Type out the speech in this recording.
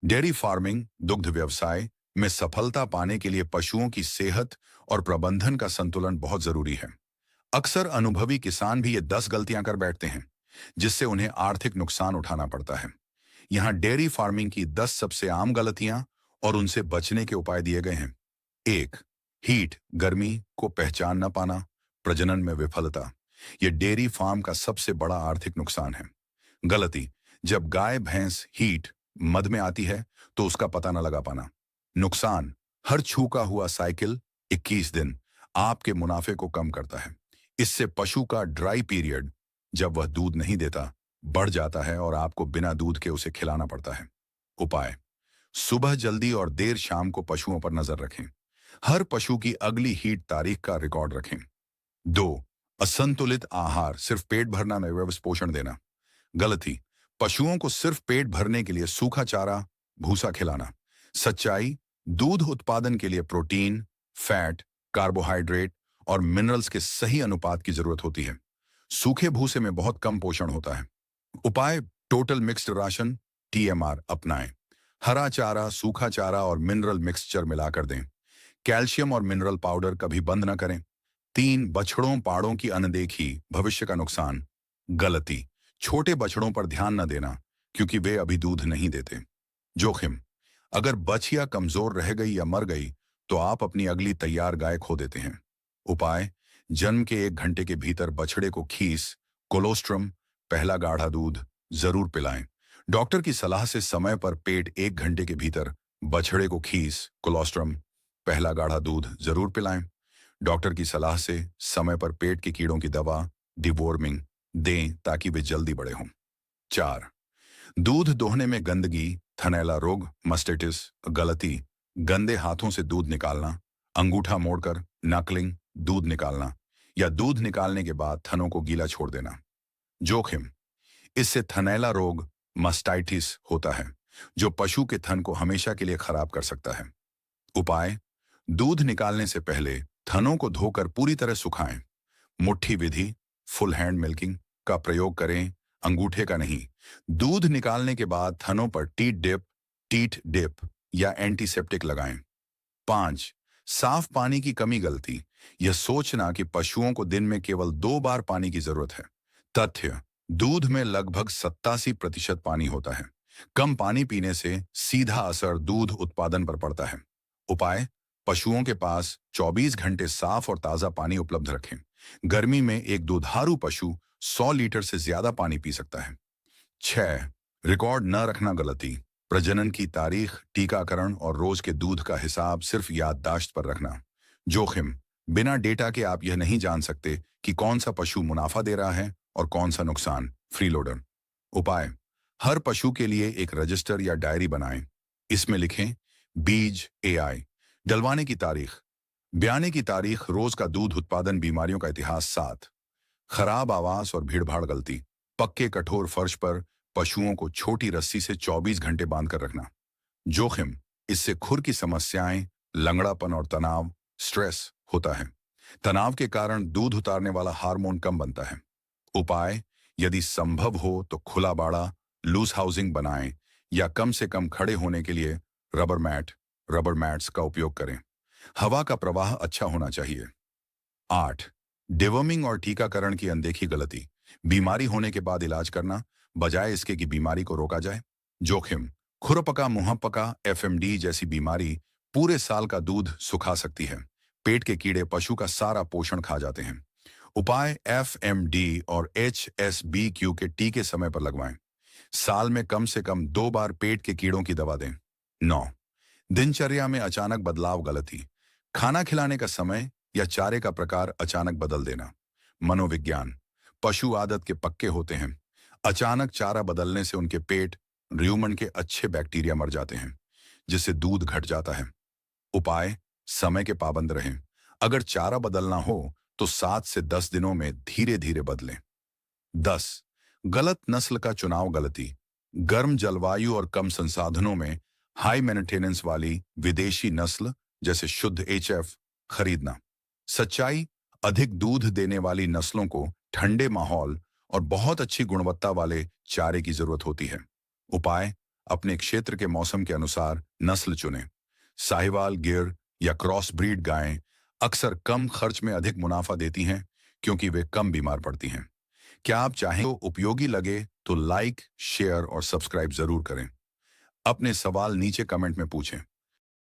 Dairy farming दुग्ध व्यवसाय में सफलता पाने के लिए पशुओं की सेहत और प्रबंधन का संतुलन बहुत जरूरी है। अक्सर अनुभवी किसान भी ये 10 गलतियां कर बैठते हैं, जिससे उन्हें आर्थिक नुकसान उठाना पड़ता है। यहाँ डेयरी फार्मिंग की 10 सबसे आम गलतियां और उनसे बचने के उपाय दिए गए हैं। 1. हीट गर्मी को पहचान न पाना, प्रजनन में विफलता। यह डेयरी फार्म का सबसे बड़ा आर्थिक नुकसान है। गलती, जब गाय भैंस हीट मद में आती है तो उसका पता न लगा पाना। नुकसान, हर छूका हुआ साइकिल 21 दिन आपके मुनाफे को कम करता है। इससे पशु का ड्राई पीरियड, जब वह दूध नहीं देता, बढ़ जाता है और आपको बिना दूध के उसे खिलाना पड़ता है। उपाय, सुबह जल्दी और देर शाम को पशुओं पर नजर रखें। हर पशु की अगली हीट तारीख का रिकॉर्ड रखें। 2. असंतुलित आहार, सिर्फ पेट भरना में व्यवस्थित पोषण देना। गलती, पशुओं को सिर्फ पेट भरने के लिए सूखा चारा, भूसा खिलाना। सच्चाई, दूध उत्पादन के लिए प्रोटीन, फैट, कार्बोहाइड्रेट और मिनरल्स के सही अनुपात की जरूरत होती है। सूखे भूसे में बहुत कम पोषण होता है। उपाय, टोटल मिक्स्ड राशन टीएमआर अपनाएं। हरा चारा, सूखा चारा और मिनरल मिक्सचर मिलाकर दें। कैल्शियम और मिनरल पाउडर कभी बंद न करें। 3. बछड़ों पाड़ों की अनदेखी, भविष्य का नुकसान। गलती, छोटे बछड़ों पर ध्यान न देना क्योंकि वे अभी दूध नहीं देते। जोखिम, अगर बछिया कमजोर रह गई या मर गई तो आप अपनी अगली तैयार गाय खो देते हैं। उपाय, जन्म के 1 घंटे के भीतर बछड़े को खीस, कोलोस्ट्रम, पहला गाढ़ा दूध जरूर पिलाएं। डॉक्टर की सलाह से समय पर पेट 1 घंटे के भीतर बछड़े को खीस, कोलोस्ट्रम, पहला गाढ़ा दूध जरूर पिलाएं। डॉक्टर की सलाह से समय पर पेट के कीड़ों की दवा, डिवॉर्मिंग, दें ताकि वे जल्दी बड़े हों। 4. दूध दोहने में गंदगी, थनैला रोग, मस्टेटिस। गलती, गंदे हाथों से दूध निकालना, अंगूठा मोड़कर नकलिंग, दूध निकालना या दूध निकालने के बाद थनों को गीला छोड़ देना। जोखिम, इससे थनैला रोग, मस्टाइटिस होता है, जो पशु के थन को हमेशा के लिए खराब कर सकता है। उपाय, दूध निकालने से पहले थनों को धोकर पूरी तरह सुखाएं। मुट्ठी विधि, फुल हैंड मिल्किंग का प्रयोग करें, अंगूठे का नहीं। दूध निकालने के बाद थनों पर टीट डिप या एंटीसेप्टिक लगाएं। 5. साफ पानी की कमी गलती, यह सोचना कि पशुओं को दिन में केवल 2 बार पानी की जरूरत है। तथ्य, दूध में लगभग 87% पानी होता है। कम पानी पीने से सीधा असर दूध उत्पादन पर पड़ता है। उपाय, पशुओं के पास 24 घंटे साफ और ताजा पानी उपलब्ध रखें। गर्मी में एक दुधारू पशु 100 लीटर से ज्यादा पानी पी सकता है। 6. रिकॉर्ड न रखना गलती, प्रजनन की तारीख, टीकाकरण और रोज के दूध का हिसाब सिर्फ याददाश्त पर रखना। जोखिम, बिना डेटा के आप यह नहीं जान सकते कि कौन सा पशु मुनाफा दे रहा है और कौन सा नुकसान। फ्रीलोडर। उपाय, हर पशु के लिए एक रजिस्टर या डायरी बनाएं। इसमें लिखें बीज, एआई, डलवाने की तारीख, ब्याने की तारीख, रोज का दूध उत्पादन, बीमारियों का इतिहास। 7. खराब आवास और भीड़भाड़ गलती, पक्के कठोर फर्श पर पशुओं को छोटी रस्सी से 24 घंटे बांधकर रखना। जोखिम, इससे खुर की समस्याएं, लंगड़ापन और तनाव, स्ट्रेस होता है। तनाव के कारण दूध उतारने वाला हार्मोन कम बनता है। उपाय, यदि संभव हो तो खुला बाड़ा, लूज हाउसिंग बनाएं या कम से कम खड़े होने के लिए रबर मैट्स का उपयोग करें। हवा का प्रवाह अच्छा होना चाहिए। 8. डिवर्मिंग और टीकाकरण की अनदेखी गलती, बीमारी होने के बाद इलाज करना बजाय इसके कि बीमारी को रोका जाए। जोखिम, खुरपका मुंहपका, एफएमडी जैसी बीमारी पूरे साल का दूध सुखा सकती है। पेट के कीड़े पशु का सारा पोषण खा जाते हैं। उपाय, एफएमडी और एचएसबीक्यू के टीके समय पर लगवाएं। साल में कम से कम 2 बार पेट के कीड़ों की दवा दें। 9. दिनचर्या में अचानक बदलाव गलती, खाना खिलाने का समय या चारे का प्रकार अचानक बदल देना। मनोविज्ञान, पशु आदत के पक्के होते हैं। अचानक चारा बदलने से उनके पेट, र्यूमन के अच्छे बैक्टीरिया मर जाते हैं, जिससे दूध घट जाता है। उपाय, समय के पाबंद रहें। अगर चारा बदलना हो तो 7 से 10 दिनों में धीरे धीरे बदलें। 10. गलत नस्ल का चुनाव गलती, गर्म जलवायु और कम संसाधनों में हाई मेंटेनेंस वाली विदेशी नस्ल जैसे शुद्ध एचएफ खरीदना। सच्चाई, अधिक दूध देने वाली नस्लों को ठंडे माहौल और बहुत अच्छी गुणवत्ता वाले चारे की जरूरत होती है। उपाय, अपने क्षेत्र के मौसम के अनुसार नस्ल चुनें। साहिवाल, गिर या क्रॉस ब्रीड गायें अक्सर कम खर्च में अधिक मुनाफा देती हैं क्योंकि वे कम बीमार पड़ती हैं। क्या आप चाहें तो उपयोगी लगे तो लाइक, शेयर और सब्सक्राइब जरूर करें। अपने सवाल नीचे कमेंट में पूछें।